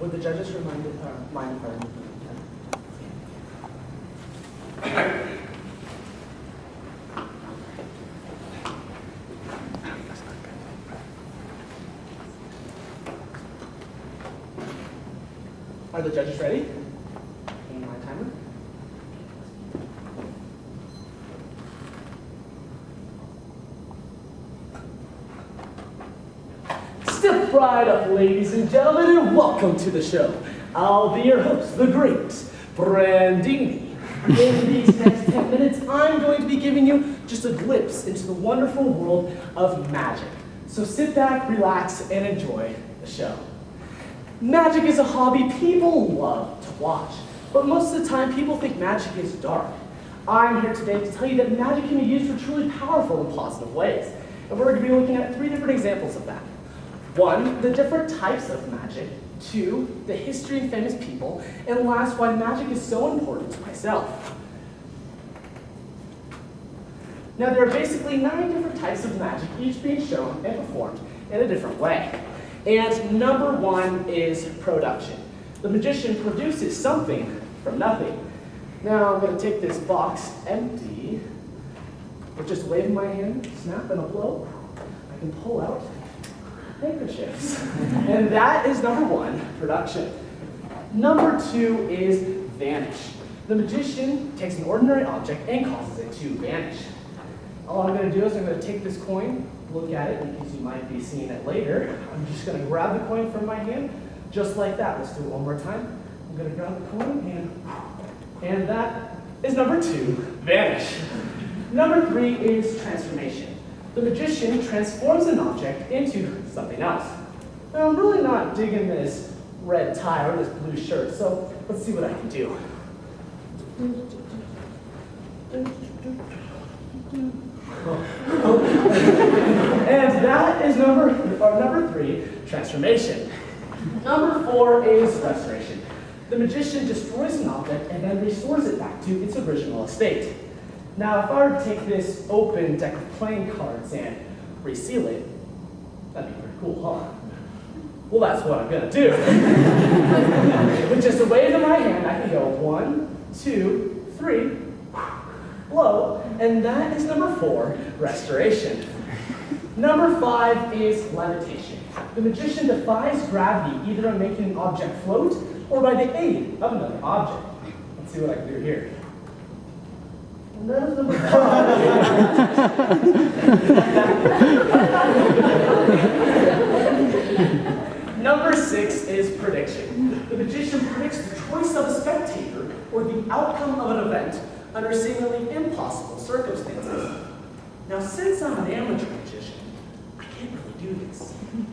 Would the judges mind if I remove them? Are the judges ready? In my timer. Step right up, ladies and gentlemen, and welcome to the show. I'll be your host, the great Brandini. In these next 10 minutes, I'm going to be giving you just a glimpse into the wonderful world of magic. So sit back, relax, and enjoy the show. Magic is a hobby people love to watch, but most of the time people think magic is dark. I'm here today to tell you that magic can be used for truly powerful and positive ways, and we're going to be looking at 3 different examples of that. 1, the different types of magic. 2, the history and famous people, and last, why magic is so important to myself. Now there are basically 9 different types of magic, each being shown and performed in a different way. And number 1 is production. The magician produces something from nothing. Now I'm going to take this box empty, with just waving my hand, snap and a blow, I can pull out handkerchiefs. And that is number 1, production. Number 2 is vanish. The magician takes an ordinary object and causes it to vanish. All I'm going to do is I'm going to take this coin, look at it, because you might be seeing it later. I'm just going to grab the coin from my hand, just like that. Let's do it one more time. I'm going to grab the coin, and that is number 2, vanish. Number 3 is transformation. The magician transforms an object into something else. Now, I'm really not digging this red tie or this blue shirt, so let's see what I can do. And that is number 3, transformation. Number 4 is restoration. The magician destroys an object and then restores it back to its original state. Now, if I were to take this open deck of playing cards and reseal it, that'd be pretty cool, huh? Well, that's what I'm gonna do. With just a wave of my hand, I can go 1, 2, 3, blow, and that is number 4, restoration. Number 5 is levitation. The magician defies gravity either by making an object float or by the aid of another object. Let's see what I can do here. And that is number 5. Number 6 is prediction. The magician predicts the choice of a spectator or the outcome of an event under seemingly impossible circumstances. Now, since I'm an amateur magician, I can't really do this.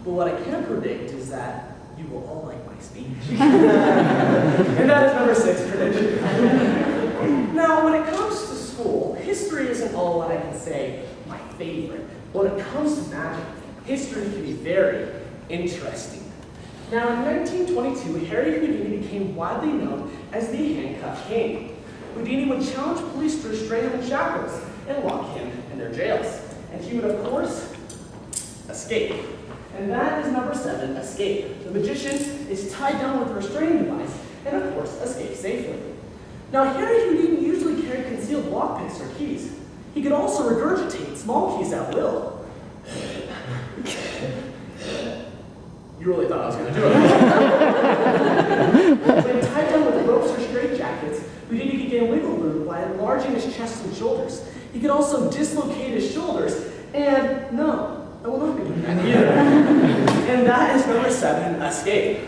But what I can predict is that you will all like my speech. And that is number 6, prediction. Now, when it comes to school, history isn't all that I can say my favorite. When it comes to magic, history can be very interesting. Now, in 1922, Harry Houdini became widely known as the Handcuffed King. Houdini would challenge police to restrain him in shackles and lock him in their jails. And he would, of course, escape. And that is number 7, escape. The magician is tied down with a restraining device and, of course, escapes safely. Now, Harry Houdini usually carried concealed lockpicks or keys. He could also regurgitate small keys at will. You really thought I was going to do it. When tied down with ropes or straitjackets, Houdini could gain wiggle room by enlarging his chest and shoulders. He could also dislocate his shoulders, and no, I will not be doing that either. And that is number 7, escape.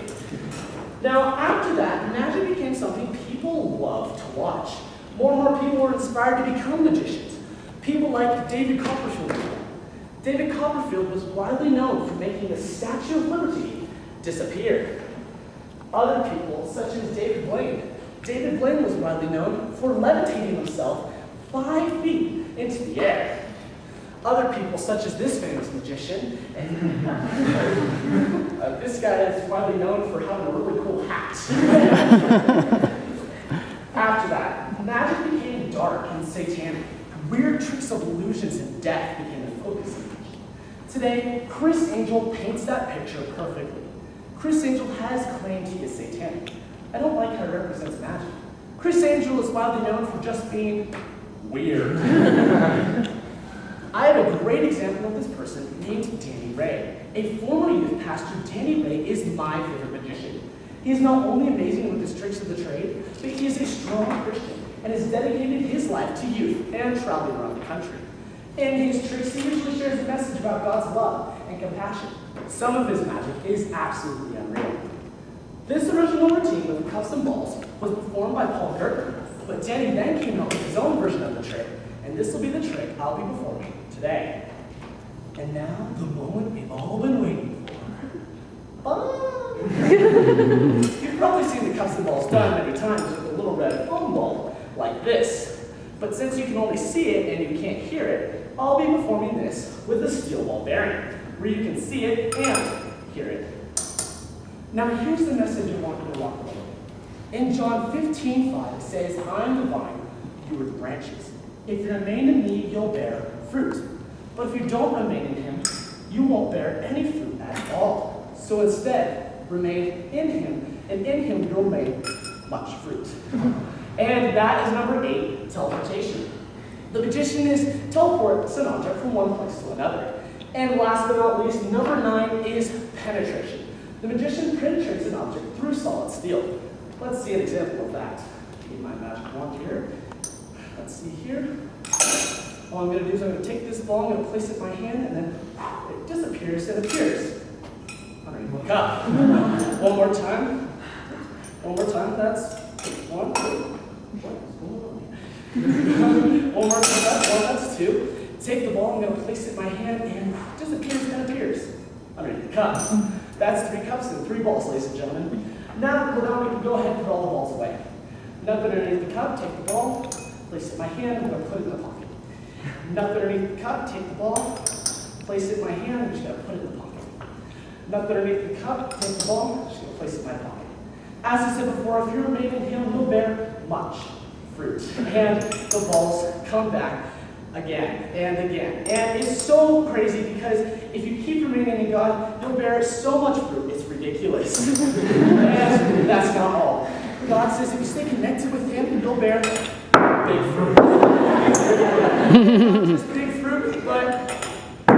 Now, after that, magic became something people loved to watch. More and more people were inspired to become magicians. People like David Copperfield. David Copperfield was widely known for making the Statue of Liberty disappear. Other people, such as David Blaine. David Blaine was widely known for levitating himself 5 feet into the air. Other people, such as this famous magician, and this guy is widely known for having a really cool hat. After that, magic became dark and satanic. Weird tricks of illusions and death became the focus of magic. Today, Chris Angel paints that picture perfectly. Chris Angel has claimed he is I don't like how it represents magic. Chris Angel is widely known for just being weird. I have a great example of this person named Danny Ray. A former youth pastor, Danny Ray is my favorite magician. He is not only amazing with his tricks of the trade, but he is a strong Christian and has dedicated his life to youth and traveling around the country. In his tricks, he usually shares a message about God's love and compassion. Some of his magic is absolutely unreal. This original routine with cups and balls was performed by Paul Gertner, but Danny then came up with his own version of the trick, and this will be the trick I'll be performing today. And now, the moment we've all been waiting for. You've probably seen the cups and balls done many times with a little red foam ball, like this. But since you can only see it and you can't hear it, I'll be performing this with a steel ball bearing, where you can see it and hear it. Now here's the message I want you to walk away with. In John 15:5, it says, I am the vine, you are the branches. If you remain in me, you'll bear fruit. But if you don't remain in him, you won't bear any fruit at all. So instead, remain in him, and in him you'll make much fruit. And that is number 8, teleportation. The magician is teleports an object from one place to another. And last but not least, number 9 is penetration. The magician penetrates an object through solid steel. Let's see an example of that. Need my magic wand here. Let's see here. All I'm going to do is I'm going to take this ball, I'm going to place it in my hand, and then it disappears and appears underneath my cup. One more time. One more time. That's 1, 2. One more time. That's 1. That's 2. Take the ball, I'm going to place it in my hand, and it disappears and appears underneath the cup. That's 3 cups and 3 balls, ladies and gentlemen. Now we can go ahead and put all the balls away. Nothing underneath the cup, take the ball, place it in my hand, I'm going to put it in the pocket. Nothing underneath the cup, take the ball, place it in my hand, I'm just going to put it in the pocket. Nothing underneath the cup, take the ball, I'm just going to place it in my pocket. As I said before, if you remain in him, you'll bear much fruit. And the balls come back again and again. And it's so crazy because if you keep remaining in God, you'll bear so much fruit, it's ridiculous. And that's not all. God says if you stay connected with him, you'll bear big fruit. Not just big fruit, but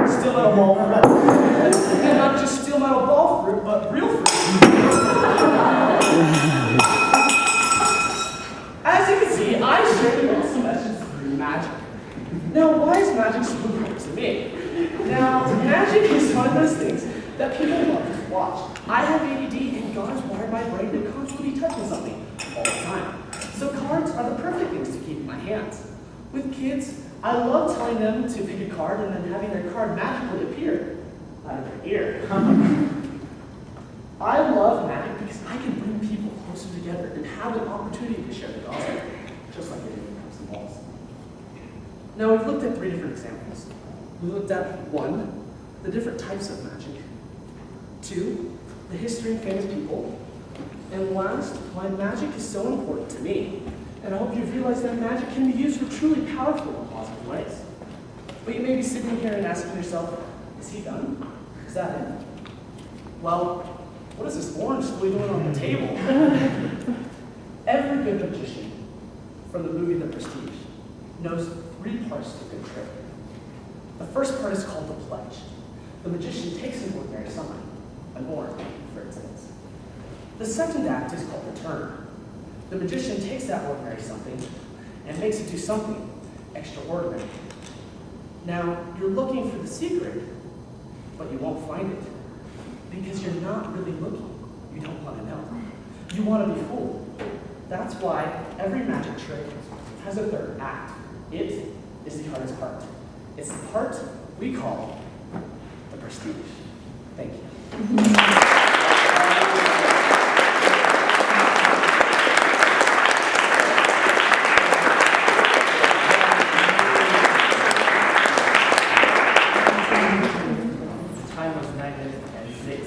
still metal ball fruit. And not just steel metal ball fruit, but real fruit. As you can see, I shared the awesome message through magic. Now, why is magic so important to me? Now, magic is one of those things that people love to watch. I have ADD, and God has wired my brain to constantly be touching something all the time. So cards are the perfect things to keep in my hands. With kids, I love telling them to pick a card and then having their card magically appear out of their ear. I love magic because I can bring people closer together and have an opportunity to share the gospel, just like anything comes to balls. Now, we've looked at 3 different examples. We looked at 1, the different types of magic, 2, the history of famous people, and last, why magic is so important to me. And I hope you've realized that magic can be used for truly powerful and positive ways. But you may be sitting here and asking yourself, is he done? Is that it? Well, what is this orange still doing on the table? Every good magician from the movie The Prestige knows 3 parts to a good trick. The first part is called the pledge. The magician takes an ordinary sign, an orange, for instance. The second act is called the turn. The magician takes that ordinary something and makes it do something extraordinary. Now, you're looking for the secret, but you won't find it because you're not really looking. You don't want to know. You want to be fooled. That's why every magic trick has a third act. It is the hardest part. It's the part we call the prestige. Thank you.